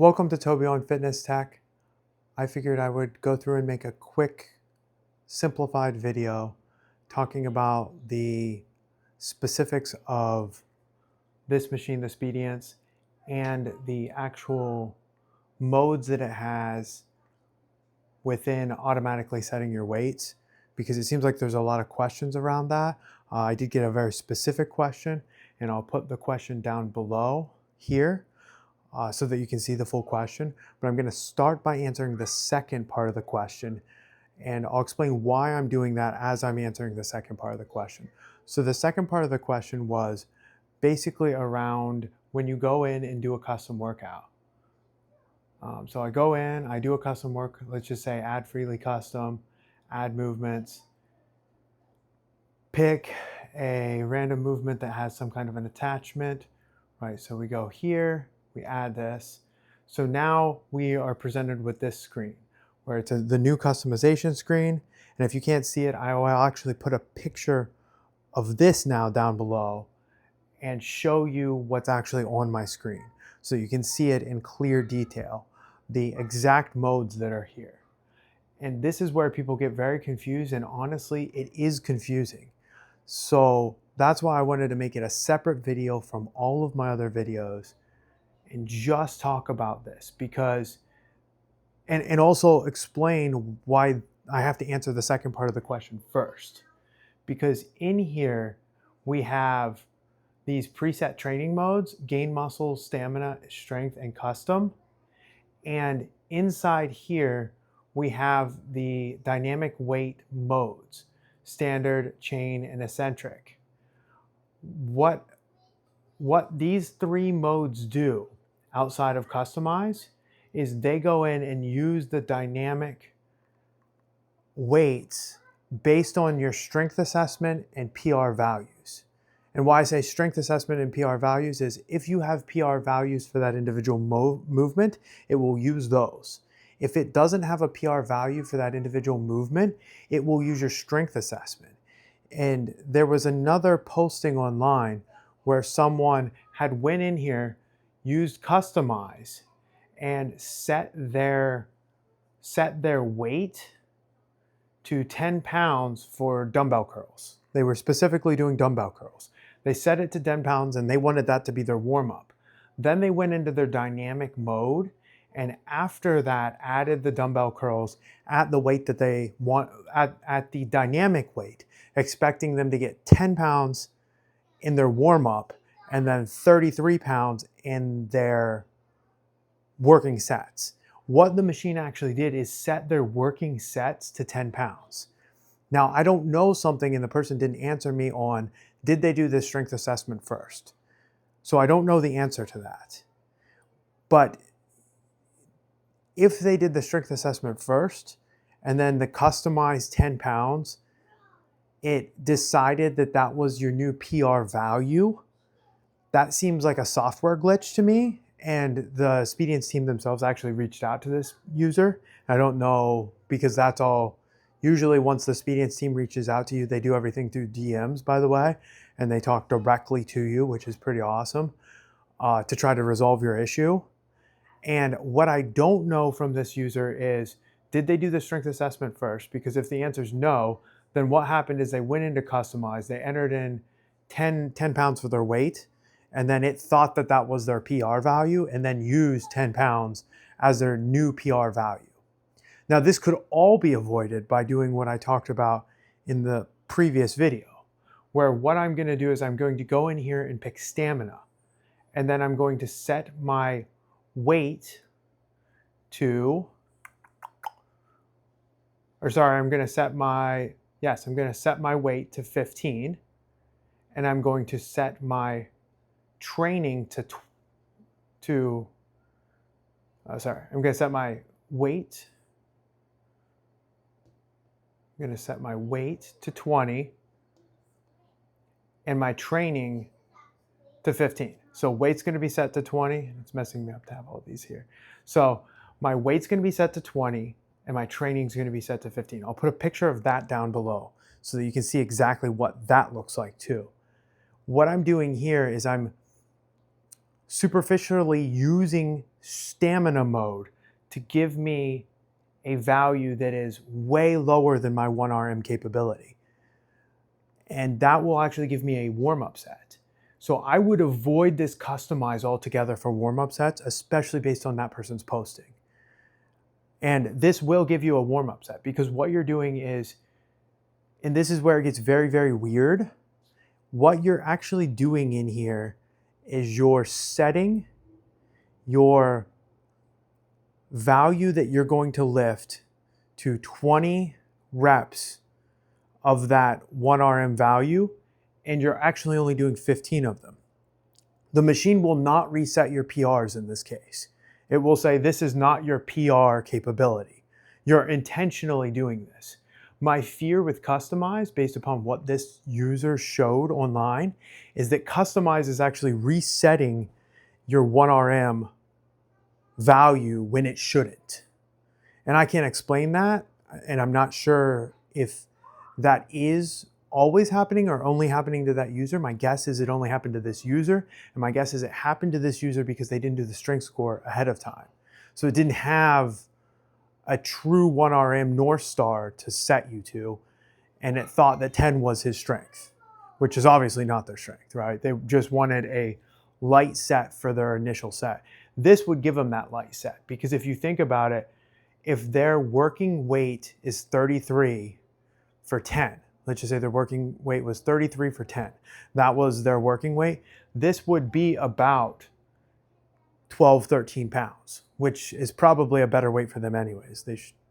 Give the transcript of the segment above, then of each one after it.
Welcome to Toby on Fitness Tech. I figured I would go through and make a quick, simplified video talking about the specifics of this machine, the Speediance, and the actual modes that it has within automatically setting your weights, because it seems like there's a lot of questions around that. I did get a very specific question, and I'll put the question down below here. So that you can see the full question. But I'm going to start by answering the second part of the question, and I'll explain why I'm doing that as I'm answering the second part of the question. So the second part of the question was basically around when you go in and do a custom workout. So I go in, I do a custom work, let's just say add freely custom, add movements, pick a random movement that has some kind of an attachment, right? So we go here, we add this. So now we are presented with this screen where it's the new customization screen. And if you can't see it, I will actually put a picture of this now down below and show you what's actually on my screen. So you can see it in clear detail, the exact modes that are here. And this is where people get very confused, and honestly, it is confusing. So that's why I wanted to make it a separate video from all of my other videos and just talk about this, because and also explain why I have to answer the second part of the question first. Because in here we have these preset training modes: gain muscle, stamina, strength, and custom. And inside here we have the dynamic weight modes: standard, chain, and eccentric. What these three modes do outside of customize is they go in and use the dynamic weights based on your strength assessment and PR values. And why I say strength assessment and PR values is if you have PR values for that individual movement, it will use those. If it doesn't have a PR value for that individual movement, it will use your strength assessment. And there was another posting online where someone had went in here, used customize, and set their weight to 10 pounds for dumbbell curls. They were specifically doing dumbbell curls. They set it to 10 pounds and they wanted that to be their warm-up. Then they went into their dynamic mode, and after that added the dumbbell curls at the weight that they want, at the dynamic weight, expecting them to get 10 pounds in their warm-up and then 33 pounds in their working sets. What the machine actually did is set their working sets to 10 pounds. Now, I don't know something, and the person didn't answer me on, did they do this strength assessment first? So I don't know the answer to that. But if they did the strength assessment first, and then the customized 10 pounds, it decided that that was your new PR value, that seems like a software glitch to me. And the Speediance team themselves actually reached out to this user. I don't know, because that's all, usually once the Speediance team reaches out to you, they do everything through DMs, by the way, and they talk directly to you, which is pretty awesome, to try to resolve your issue. And what I don't know from this user is, did they do the strength assessment first? Because if the answer is no, then what happened is they went into customize, they entered in 10 pounds for their weight, and then it thought that that was their PR value and then used 10 pounds as their new PR value. Now, this could all be avoided by doing what I talked about in the previous video, where what I'm going to do is I'm going to go in here and pick stamina, and then I'm going to set my weight to, I'm going to set my weight to 15, and I'm going to set my training I'm going to set my weight. I'm going to set my weight to 20 and my training to 15. So weight's going to be set to 20. It's messing me up to have all of these here. So my weight's going to be set to 20 and my training's going to be set to 15. I'll put a picture of that down below so that you can see exactly what that looks like too. What I'm doing here is I'm superficially using stamina mode to give me a value that is way lower than my 1RM capability. And that will actually give me a warm-up set. So I would avoid this customize altogether for warm-up sets, especially based on that person's posting. And this will give you a warm-up set, because what you're doing is, and this is where it gets very, very weird, what you're actually doing in here is you're setting your value that you're going to lift to 20 reps of that 1RM value, and you're actually only doing 15 of them. The machine will not reset your PRs in this case. It will say this is not your PR capability. You're intentionally doing this. My fear with Customize, based upon what this user showed online, is that Customize is actually resetting your 1RM value when it shouldn't. And I can't explain that, and I'm not sure if that is always happening or only happening to that user. My guess is it only happened to this user, and my guess is it happened to this user because they didn't do the strength score ahead of time. So it didn't have a true 1RM North Star to set you to, and it thought that 10 was his strength, which is obviously not their strength, right? They just wanted a light set for their initial set. This would give them that light set, because if you think about it, if their working weight is 33 for 10, let's just say their working weight was 33 for 10, that was their working weight, this would be about 12, 13 pounds, which is probably a better weight for them anyways.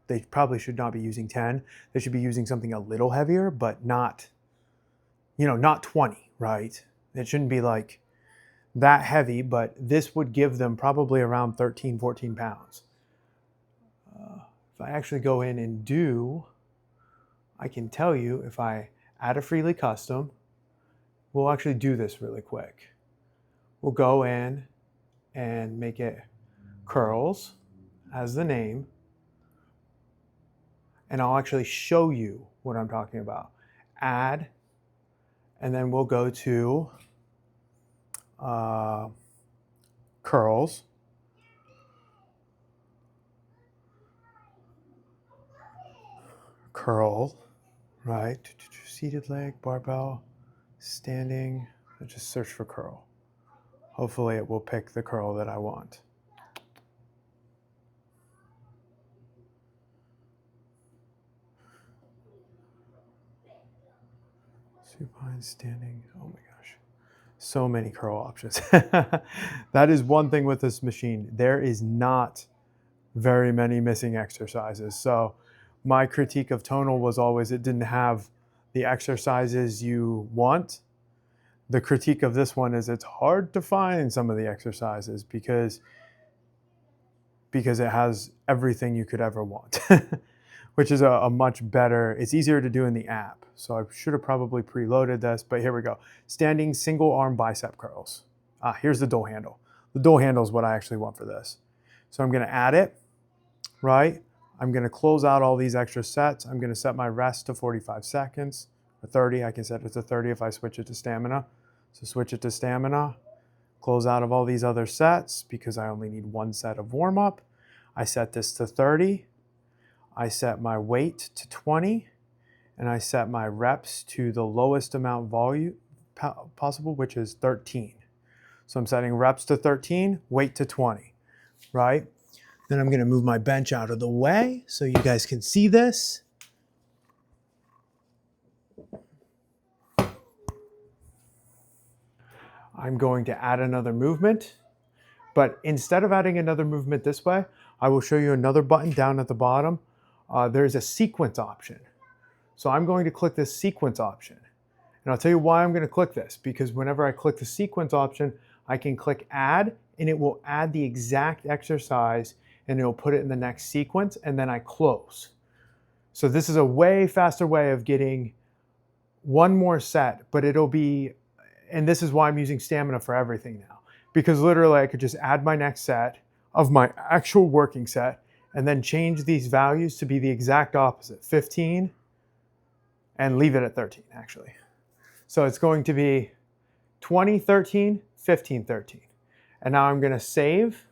They probably should not be using 10. They should be using something a little heavier, but not, not 20, right? It shouldn't be like that heavy, but this would give them probably around 13, 14 pounds. If I actually go in and I can tell you if I add a freely custom, we'll actually do this really quick. We'll go in and make it curls as the name, and I'll actually show you what I'm talking about. Add, and then we'll go to curls. Curl, right? Seated leg, barbell, standing. I'll just search for curl. Hopefully it will pick the curl that I want. Supine, standing, oh my gosh. So many curl options. That is one thing with this machine. There is not very many missing exercises. So my critique of Tonal was always it didn't have the exercises you want. The critique of this one is it's hard to find some of the exercises because it has everything you could ever want, which is a much better, it's easier to do in the app. So I should have probably preloaded this, but here we go. Standing single arm bicep curls. Here's the dual handle. The dual handle is what I actually want for this. So I'm gonna add it, right? I'm gonna close out all these extra sets. I'm gonna set my rest to 45 seconds, or 30, I can set it to 30 if I switch it to stamina. So switch it to stamina, close out of all these other sets because I only need one set of warm up. I set this to 30. I set my weight to 20, and I set my reps to the lowest amount volume possible, which is 13. So I'm setting reps to 13, weight to 20, right? Then I'm gonna move my bench out of the way so you guys can see this. I'm going to add another movement, but instead of adding another movement this way, I will show you another button down at the bottom. There's a sequence option. So I'm going to click this sequence option. And I'll tell you why I'm going to click this, because whenever I click the sequence option, I can click add, and it will add the exact exercise, and it'll put it in the next sequence, and then I close. So this is a way faster way of getting one more set, but it'll be, and this is why I'm using stamina for everything now, because literally I could just add my next set of my actual working set and then change these values to be the exact opposite, 15, and leave it at 13 actually. So it's going to be 20, 13, 15, 13. And now I'm gonna save,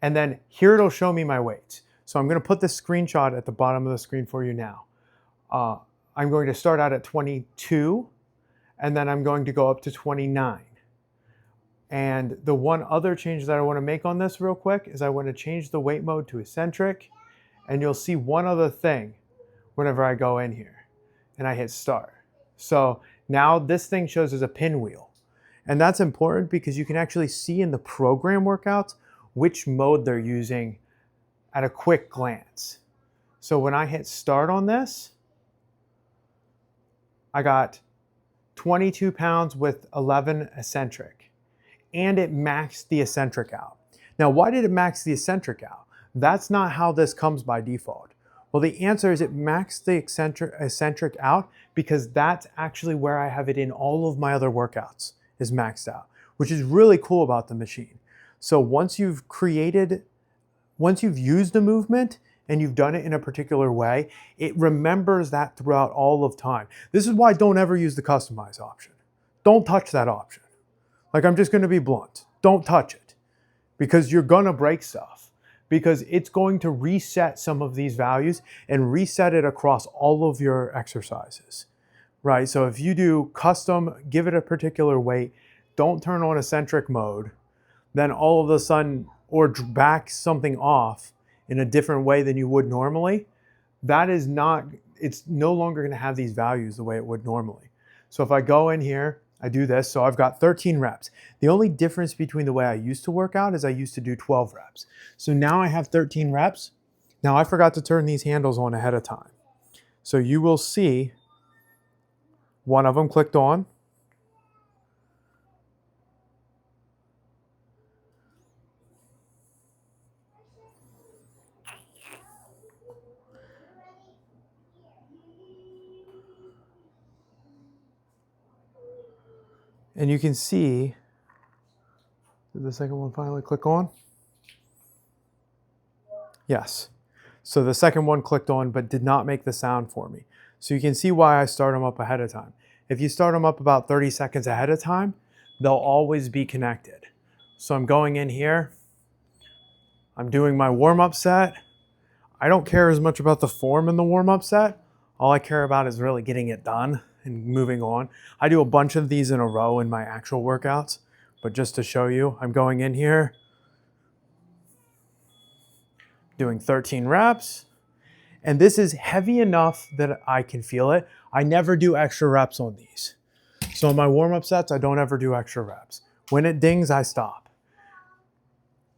And then here it'll show me my weights. So I'm going to put this screenshot at the bottom of the screen for you now. I'm going to start out at 22, and then I'm going to go up to 29. And the one other change that I want to make on this real quick is I want to change the weight mode to eccentric. And you'll see one other thing whenever I go in here and I hit start. So now this thing shows as a pinwheel. And that's important because you can actually see in the program workouts which mode they're using at a quick glance. So when I hit start on this, I got 22 pounds with 11 eccentric, and it maxed the eccentric out. Now, why did it max the eccentric out? That's not how this comes by default. Well, the answer is it maxed the eccentric out because that's actually where I have it in all of my other workouts is maxed out, which is really cool about the machine. So once you've used a movement and you've done it in a particular way, it remembers that throughout all of time. This is why don't ever use the customize option. Don't touch that option. Like, I'm just going to be blunt. Don't touch it because you're going to break stuff, because it's going to reset some of these values and reset it across all of your exercises, right? So if you do custom, give it a particular weight, don't turn on eccentric mode, then all of a sudden, or back something off in a different way than you would normally, it's no longer going to have these values the way it would normally. So if I go in here, I do this, so I've got 13 reps. The only difference between the way I used to work out is I used to do 12 reps. So now I have 13 reps. Now I forgot to turn these handles on ahead of time. So you will see one of them clicked on. And you can see, did the second one finally click on? Yes. So the second one clicked on, but did not make the sound for me. So you can see why I start them up ahead of time. If you start them up about 30 seconds ahead of time, they'll always be connected. So I'm going in here. I'm doing my warm-up set. I don't care as much about the form in the warm-up set. All I care about is really getting it done and moving on. I do a bunch of these in a row in my actual workouts, but just to show you, I'm going in here, doing 13 reps, and this is heavy enough that I can feel it. I never do extra reps on these. So in my warm-up sets, I don't ever do extra reps. When it dings, I stop.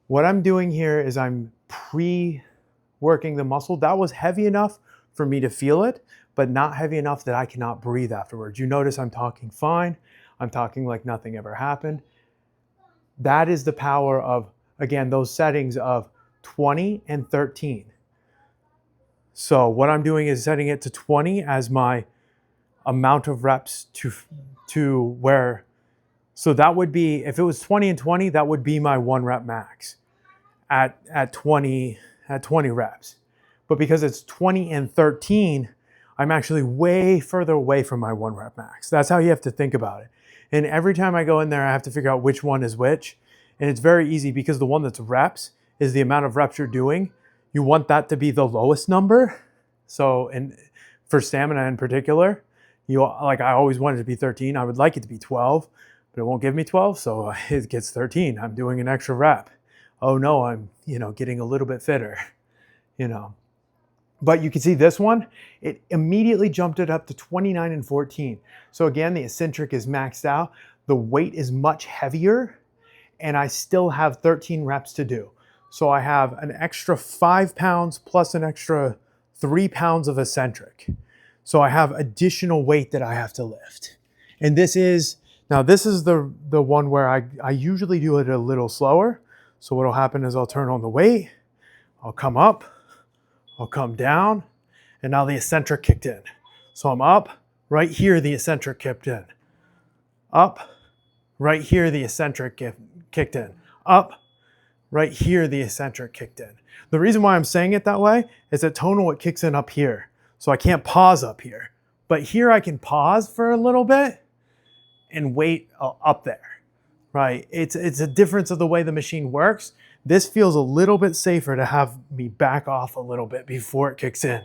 What I'm doing here is I'm pre-working the muscle. That was heavy enough for me to feel it, but not heavy enough that I cannot breathe afterwards. You notice I'm talking fine. I'm talking like nothing ever happened. That is the power of, again, those settings of 20 and 13. So what I'm doing is setting it to 20 as my amount of reps to where, so that would be, if it was 20 and 20, that would be my 1 rep max at 20 reps. But because it's 20 and 13, I'm actually way further away from my 1 rep max. That's how you have to think about it. And every time I go in there, I have to figure out which one is which. And it's very easy because the one that's reps is the amount of reps you're doing. You want that to be the lowest number. So, and for stamina in particular, I always wanted it to be 13. I would like it to be 12, but it won't give me 12. So it gets 13. I'm doing an extra rep. Oh no, I'm, getting a little bit fitter, But you can see this one, it immediately jumped it up to 29 and 14. So again, the eccentric is maxed out. The weight is much heavier, and I still have 13 reps to do. So I have an extra 5 pounds plus an extra 3 pounds of eccentric. So I have additional weight that I have to lift. And this is the one where I usually do it a little slower. So what'll happen is I'll turn on the weight, I'll come up, I'll come down, and now the eccentric kicked in. So I'm up, right here the eccentric kicked in. Up, right here the eccentric kicked in. Up, right here the eccentric kicked in. The reason why I'm saying it that way is that tonal, it kicks in up here. So I can't pause up here. But here I can pause for a little bit and wait up there, right? It's a difference of the way the machine works This feels a little bit safer to have me back off a little bit before it kicks in.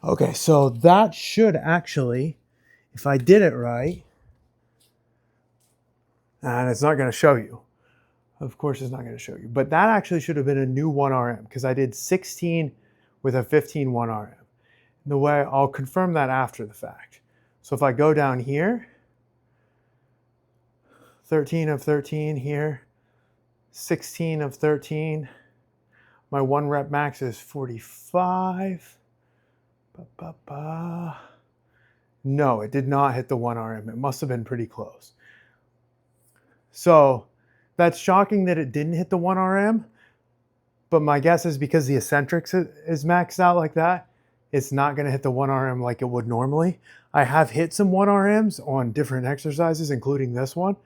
Okay, so that should actually, if I did it right, and it's not going to show you. Of course, it's not going to show you. But that actually should have been a new 1RM because I did 16 with a 15 1RM. The way I'll confirm that after the fact. So if I go down here, 13 of 13 here, 16 of 13. My 1 rep max is 45. No, it did not hit the 1RM. It must have been pretty close. So that's shocking that it didn't hit the 1RM, but my guess is because the Eccentric is maxed out like that, it's not going to hit the 1RM like it would normally. I have hit some 1RMs on different exercises, including this one,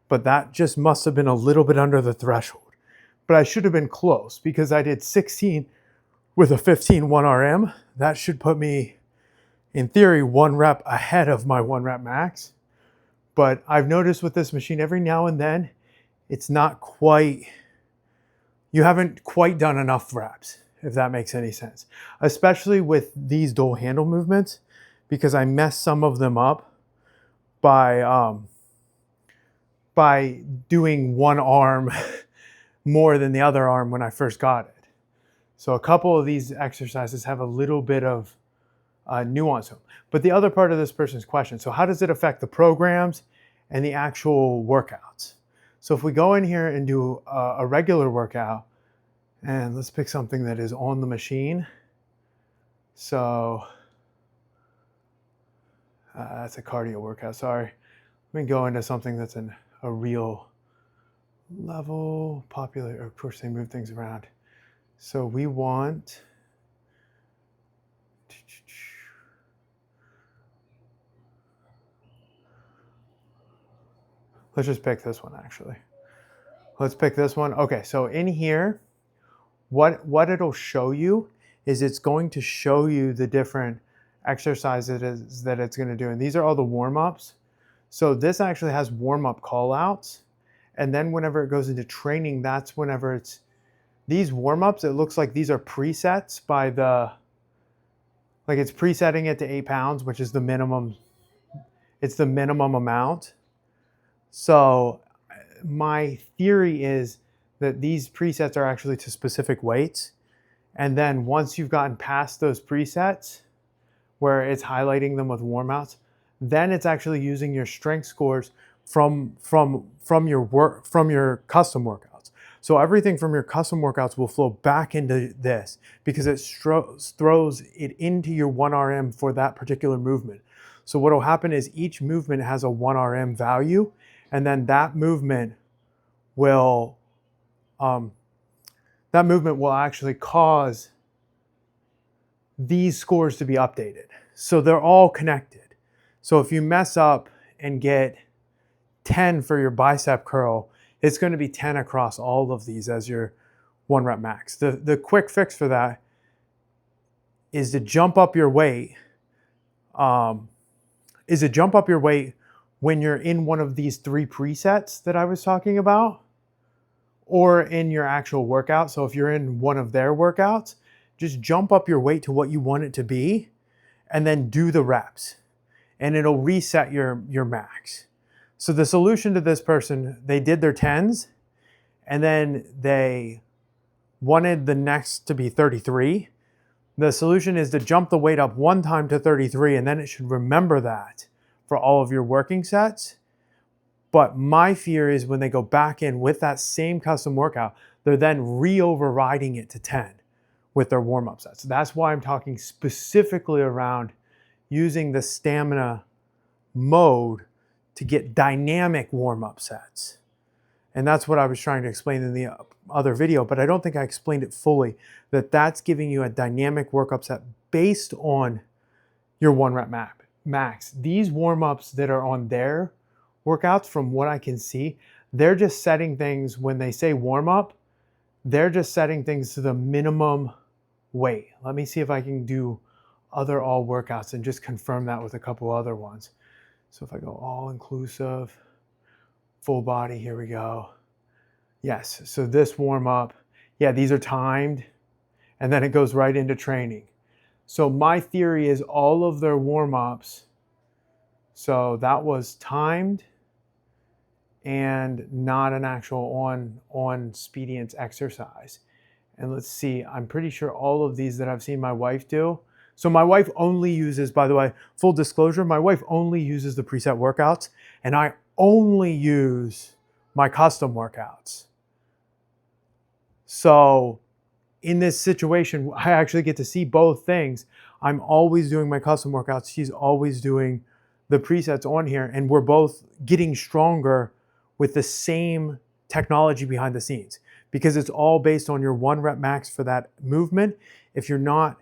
but that just must have been a little bit under the threshold. But I should have been close because I did 16 with a 15 1RM. That should put me, in theory, 1 rep ahead of my 1 rep max. But I've noticed with this machine, every now and then, it's not quite, you haven't quite done enough reps, if that makes any sense. Especially with these dual handle movements, because I messed some of them up by doing one arm more than the other arm when I first got it. So a couple of these exercises have a little bit of nuance to them. But the other part of this person's question, so how does it affect the programs and the actual workouts? So if we go in here and do a regular workout, and let's pick something that is on the machine. So that's a cardio workout, sorry. Let me go into something that's in a real level, popular, of course they move things around. So we want, let's just pick this one actually. Let's pick this one. Okay, so in here, what it'll show you is it's going to show you the different exercises that it's going to do. And these are all the warm-ups. So this actually has warm-up call-outs. And then whenever it goes into training, that's whenever it's, these warm-ups, it looks like these are presets by the, like it's presetting it to 8 pounds, which is the minimum, it's the minimum amount. So my theory is that these presets are actually to specific weights. And then once you've gotten past those presets, where it's highlighting them with warm-outs, then it's actually using your strength scores from your custom workouts. So everything from your custom workouts will flow back into this because it throws it into your 1RM for that particular movement. So what will happen is each movement has a 1RM value, and then that movement will actually cause these scores to be updated. So they're all connected. So if you mess up and get 10 for your bicep curl, it's going to be 10 across all of these as your 1 rep max. The quick fix for that is to jump up your weight. When you're in one of these 3 presets that I was talking about, or in your actual workout. So if you're in one of their workouts, just jump up your weight to what you want it to be and then do the reps, and it'll reset your max. So the solution to this person, they did their 10s and then they wanted the next to be 33. The solution is to jump the weight up 1 time to 33, and then it should remember that for all of your working sets. But my fear is when they go back in with that same custom workout, they're then re-overriding it to 10 with their warm-up sets. That's why I'm talking specifically around using the stamina mode to get dynamic warm-up sets. And that's what I was trying to explain in the other video, but I don't think I explained it fully, that that's giving you a dynamic workup set based on your 1 rep max. These warm-ups that are on there workouts, from what I can see, they're just setting things, when they say warm up, they're just setting things to the minimum weight. Let me see if I can do other all workouts and just confirm that with a couple other ones. So if I go all inclusive, full body, here we go. Yes, so this warm up, yeah, these are timed, and then it goes right into training. So my theory is all of their warm ups, so that was timed and not an actual on Speediance exercise. And let's see, I'm pretty sure all of these that I've seen my wife do. So my wife only uses, by the way, full disclosure, my wife only uses the preset workouts, and I only use my custom workouts. So in this situation, I actually get to see both things. I'm always doing my custom workouts. She's always doing the presets on here, and we're both getting stronger with the same technology behind the scenes, because it's all based on your 1 rep max for that movement. If you're not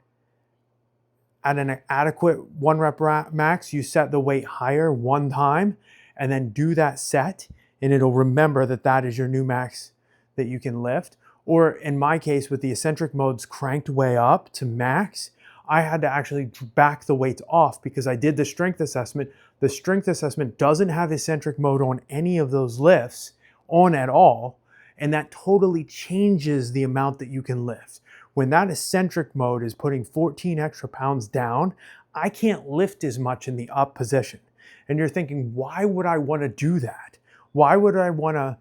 at an adequate 1 rep max, you set the weight higher one time and then do that set, and it'll remember that that is your new max that you can lift. Or in my case, with the eccentric modes cranked way up to max, I had to actually back the weights off because I did the strength assessment. The strength assessment doesn't have eccentric mode on any of those lifts on at all, and that totally changes the amount that you can lift. When that eccentric mode is putting 14 extra pounds down, I can't lift as much in the up position. And you're thinking, why would I want to do that? Why would I want to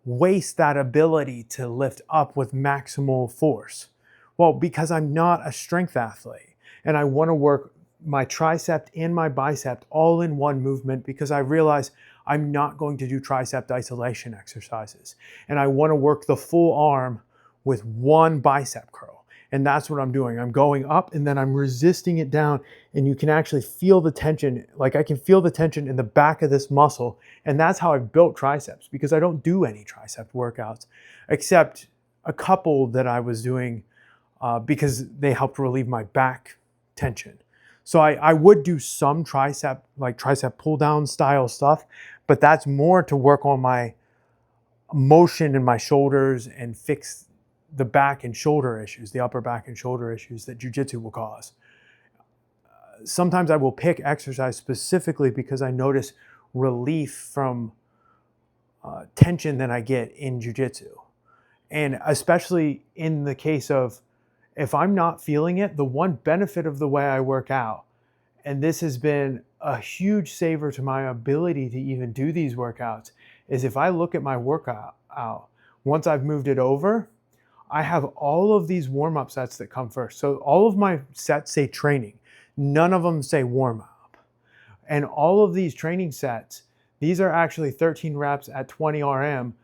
waste that ability to lift up with maximal force? Well, because I'm not a strength athlete, and I want to work my tricep and my bicep all in one movement, because I realize I'm not going to do tricep isolation exercises. And I want to work the full arm with one bicep curl. And that's what I'm doing. I'm going up and then I'm resisting it down, and you can actually feel the tension. Like I can feel the tension in the back of this muscle. And that's how I've built triceps, because I don't do any tricep workouts except a couple that I was doing because they helped relieve my back tension. So I would do some tricep, like tricep pull down style stuff, but that's more to work on my motion in my shoulders and fix the back and shoulder issues, the upper back and shoulder issues that jiu-jitsu will cause. Sometimes I will pick exercise specifically because I notice relief from tension that I get in jiu-jitsu. And especially in the case of, if I'm not feeling it, the one benefit of the way I work out, and this has been a huge saver to my ability to even do these workouts, is if I look at my workout once I've moved it over, I have all of these warm-up sets that come first. So all of my sets say training. None of them say warm-up. And all of these training sets, these are actually 13 reps at 20 RM.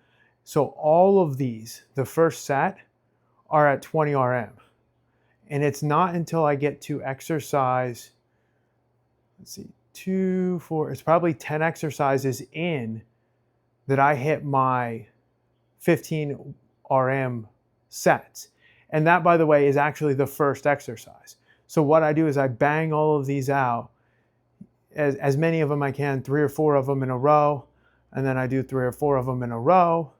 So all of these, the first set, are at 20 RM. And it's not until I get to exercise, let's see, 2, 4, it's probably 10 exercises in that I hit my 15 RM sets. And that, by the way, is actually the first exercise. So what I do is I bang all of these out, as many of them I can, 3 or 4 of them in a row, and then I do 3 or 4 of them in a row,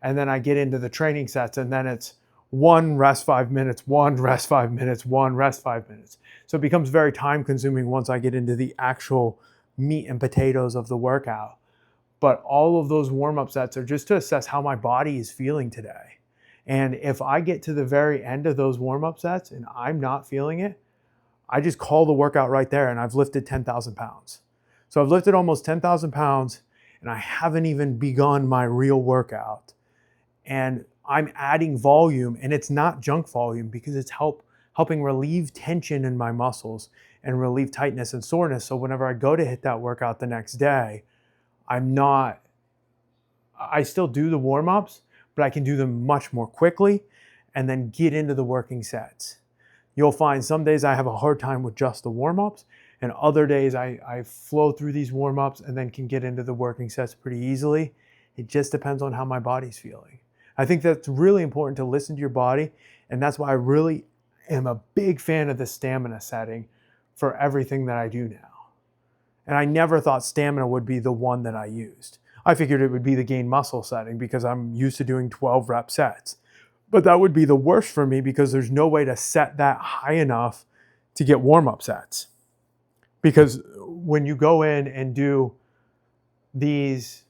and then I get into the training sets, and then it's 1 rest 5 minutes, 1 rest 5 minutes, 1 rest 5 minutes. So it becomes very time consuming once I get into the actual meat and potatoes of the workout. But all of those warm-up sets are just to assess how my body is feeling today. And if I get to the very end of those warm-up sets and I'm not feeling it, I just call the workout right there, and I've lifted 10,000 pounds. So I've lifted almost 10,000 pounds, and I haven't even begun my real workout. And I'm adding volume, and it's not junk volume, because it's helping relieve tension in my muscles and relieve tightness and soreness. So whenever I go to hit that workout the next day, I still do the warm-ups, but I can do them much more quickly and then get into the working sets. You'll find some days I have a hard time with just the warm-ups, and other days I flow through these warm-ups and then can get into the working sets pretty easily. It just depends on how my body's feeling. I think that's really important, to listen to your body, and that's why I really am a big fan of the stamina setting for everything that I do now. And I never thought stamina would be the one that I used. I figured it would be the gain muscle setting because I'm used to doing 12 rep sets. But that would be the worst for me because there's no way to set that high enough to get warm-up sets. Because when you go in and do these,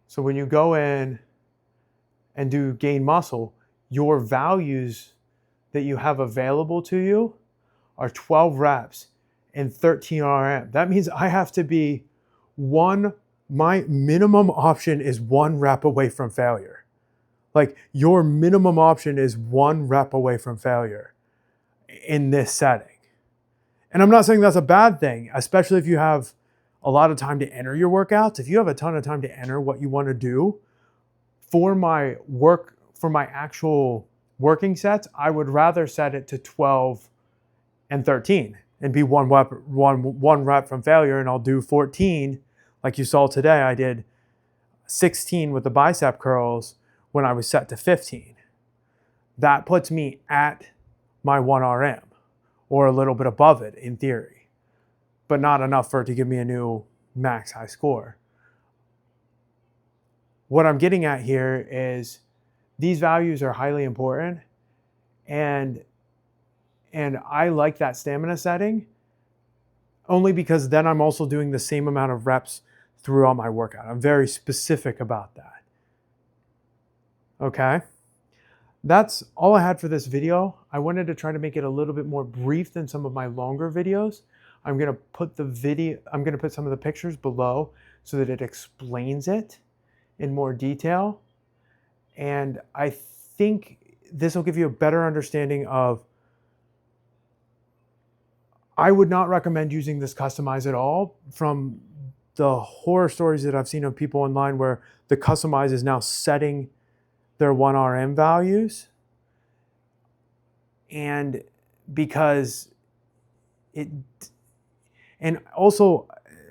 so when you go in and do gain muscle, your values that you have available to you are 12 reps and 13 RM. That means I have to be my minimum option is 1 rep away from failure. Like your minimum option is 1 rep away from failure in this setting. And I'm not saying that's a bad thing, especially if you have a lot of time to enter your workouts. If you have a ton of time to enter what you want to do for my actual working sets, I would rather set it to 12 and 13 and be one rep from failure, and I'll do 14. Like you saw today, I did 16 with the bicep curls when I was set to 15. That puts me at my 1 RM or a little bit above it in theory, but not enough for it to give me a new max high score. What I'm getting at here is these values are highly important, and I like that stamina setting only because then I'm also doing the same amount of reps throughout my workout. I'm very specific about that. Okay? That's all I had for this video. I wanted to try to make it a little bit more brief than some of my longer videos. I'm gonna put some of the pictures below so that it explains it in more detail. And I think this will give you a better understanding of, I would not recommend using this Customize at all from the horror stories that I've seen of people online where the Customize is now setting their 1 RM values. And because and also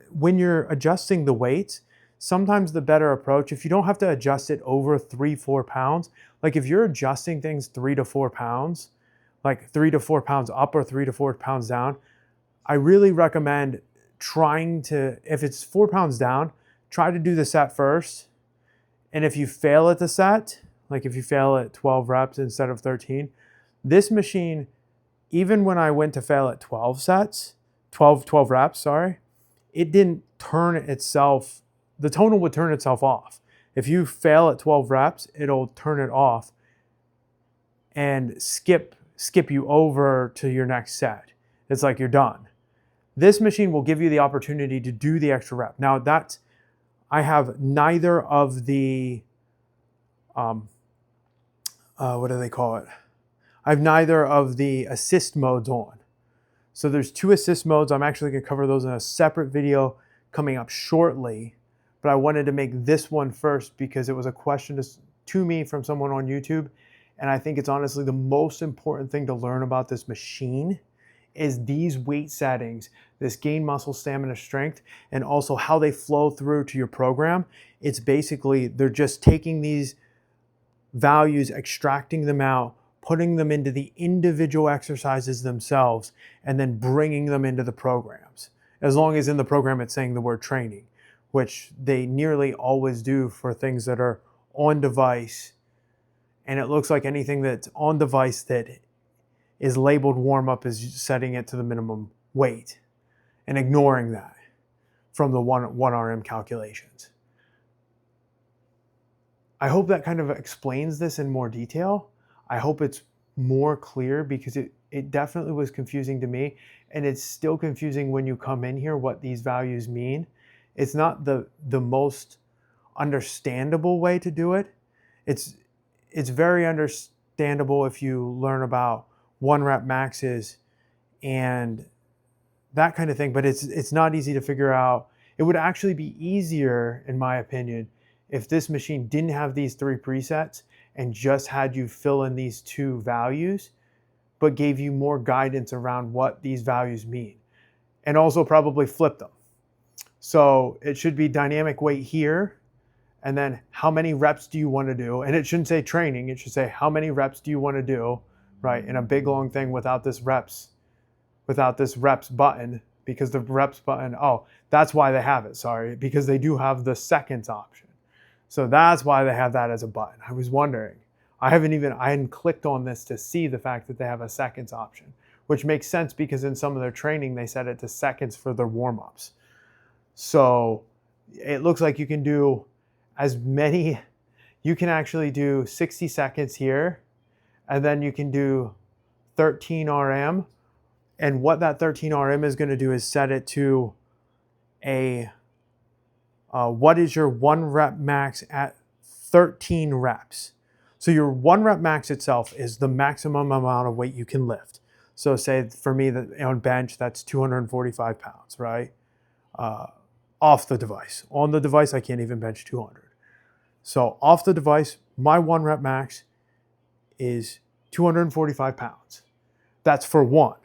when you're adjusting the weights, sometimes the better approach, if you don't have to adjust it over 3-4 pounds, like if you're adjusting things 3 to 4 pounds, like 3 to 4 pounds up or 3 to 4 pounds down, I really recommend trying to, if it's 4 pounds down, try to do the set first. And if you fail at the set, like if you fail at 12 reps instead of 13, this machine, even when I went to fail at 12 reps, it didn't turn itself, the tonal would turn itself off. If you fail at 12 reps, it'll turn it off and skip you over to your next set. It's like you're done. This machine will give you the opportunity to do the extra rep. Now I have neither of the, what do they call it? I have neither of the assist modes on. So there's 2 assist modes. I'm actually gonna cover those in a separate video coming up shortly, but I wanted to make this one first because it was a question to me from someone on YouTube. And I think it's honestly the most important thing to learn about this machine is these weight settings, this gain muscle, stamina, strength, and also how they flow through to your program. It's basically, they're just taking these values, extracting them out, putting them into the individual exercises themselves, and then bringing them into the programs. As long as in the program it's saying the word training, which they nearly always do for things that are on device. And it looks like anything that's on device that is labeled warm-up is setting it to the minimum weight and ignoring that from the 1 RM calculations. I hope that kind of explains this in more detail. I hope it's more clear because it definitely was confusing to me, and it's still confusing when you come in here what these values mean. It's not the most understandable way to do it. It's very understandable if you learn about 1 rep maxes and that kind of thing, but it's not easy to figure out. It would actually be easier, in my opinion, if this machine didn't have these 3 presets and just had you fill in these 2 values, but gave you more guidance around what these values mean, and also probably flip them. So it should be dynamic weight here, and then how many reps do you want to do? And it shouldn't say training, it should say how many reps do you want to do, right? In a big long thing without this reps button, because the reps button, oh, that's why they have it, sorry, because they do have the seconds option. So that's why they have that as a button. I was wondering. I hadn't clicked on this to see the fact that they have a seconds option, which makes sense because in some of their training, they set it to seconds for their warm-ups. So it looks like you can do as many, you can actually do 60 seconds here, and then you can do 13 RM. And what that 13 RM is going to do is set it to what is your 1 rep max at 13 reps. So your 1 rep max itself is the maximum amount of weight you can lift. So say for me that on bench, that's 245 pounds, right? Off the device. On the device, I can't even bench 200. So off the device, my 1 rep max is 245 pounds. That's for 1.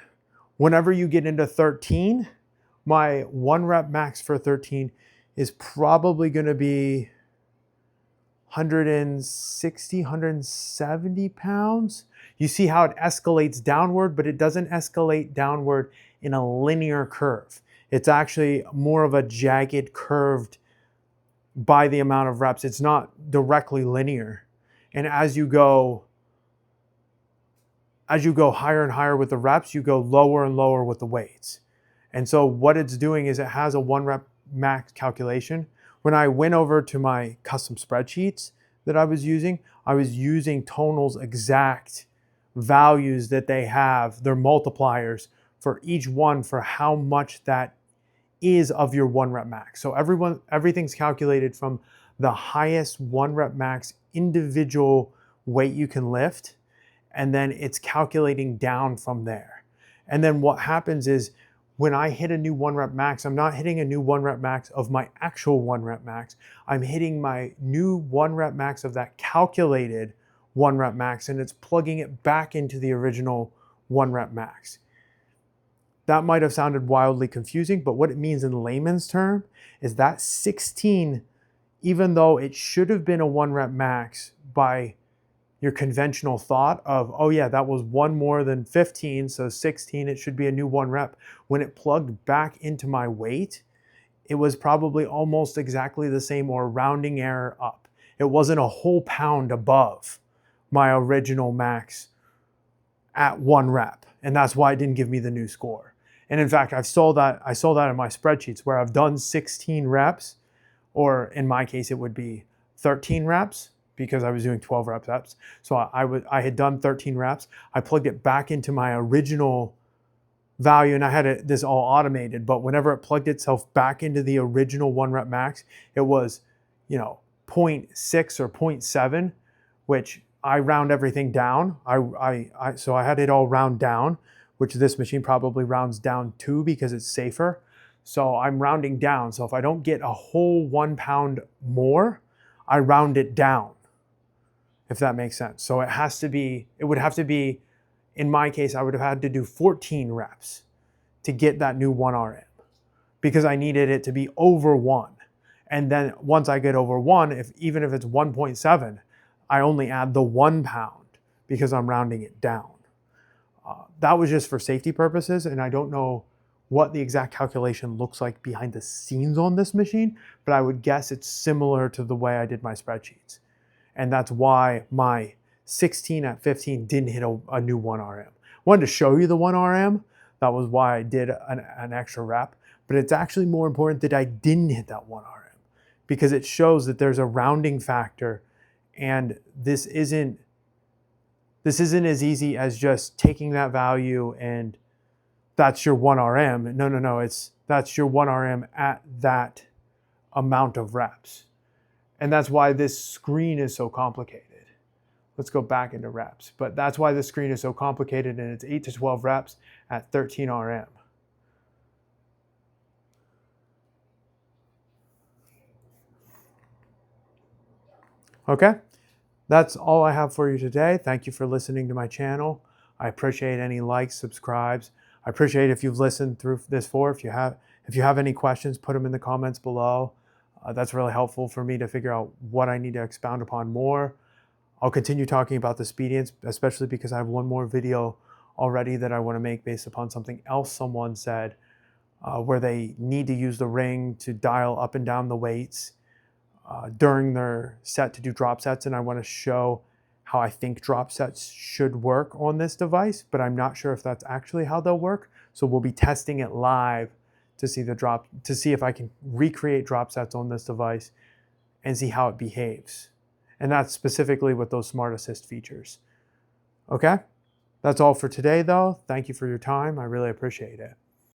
Whenever you get into 13, my 1 rep max for 13 is probably going to be 160, 170 pounds. You see how it escalates downward, but it doesn't escalate downward in a linear curve. It's actually more of a jagged curved by the amount of reps. It's not directly linear. And as you go higher and higher with the reps, you go lower and lower with the weights. And so what it's doing is it has a 1 rep max calculation. When I went over to my custom spreadsheets that I was using Tonal's exact values that they have, their multipliers for each one for how much that is of your 1 rep max. So everything's calculated from the highest 1 rep max individual weight you can lift, and then it's calculating down from there. And then what happens is when I hit a new 1 rep max, I'm not hitting a new 1 rep max of my actual 1 rep max. I'm hitting my new 1 rep max of that calculated 1 rep max, and it's plugging it back into the original 1 rep max. That might have sounded wildly confusing, but what it means in layman's term is that 16, even though it should have been a 1 rep max by your conventional thought of, oh yeah, that was 1 more than 15, so 16, it should be a new 1 rep. When it plugged back into my weight, it was probably almost exactly the same or rounding error up. It wasn't a whole pound above my original max at 1 rep. And that's why it didn't give me the new score. And in fact, I saw that in my spreadsheets where I've done 16 reps, or in my case, it would be 13 reps, because I was doing 12 reps. So I had done 13 reps. I plugged it back into my original value, and I had this all automated, but whenever it plugged itself back into the original 1 rep max, it was, 0.6 or 0.7, which I round everything down. So I had it all round down, which this machine probably rounds down to because it's safer. So I'm rounding down. So if I don't get a whole 1 pound more, I round it down, if that makes sense. So it would have to be, in my case, I would have had to do 14 reps to get that new 1 RM because I needed it to be over 1. And then once I get over 1, even if it's 1.7, I only add the 1 pound because I'm rounding it down. That was just for safety purposes, and I don't know what the exact calculation looks like behind the scenes on this machine, but I would guess it's similar to the way I did my spreadsheets. And that's why my 16 at 15 didn't hit a new 1 RM. I wanted to show you the 1 RM. That was why I did an extra rep. But it's actually more important that I didn't hit that 1 RM because it shows that there's a rounding factor, and this isn't as easy as just taking that value and that's your 1 RM. No. That's your 1 RM at that amount of reps. And that's why this screen is so complicated. Let's go back into reps. But that's why this screen is so complicated, and it's 8 to 12 reps at 13 RM. Okay, that's all I have for you today. Thank you for listening to my channel. I appreciate any likes, subscribes. I appreciate if you've listened through this far. If you have any questions, put them in the comments below. That's really helpful for me to figure out what I need to expound upon more. I'll continue talking about the Speediance, especially because I have one more video already that I want to make based upon something else someone said where they need to use the ring to dial up and down the weights during their set to do drop sets. And I want to show how I think drop sets should work on this device, but I'm not sure if that's actually how they'll work. So we'll be testing it live to see if I can recreate drop sets on this device and see how it behaves. And that's specifically with those Smart Assist features. Okay? That's all for today though. Thank you for your time. I really appreciate it.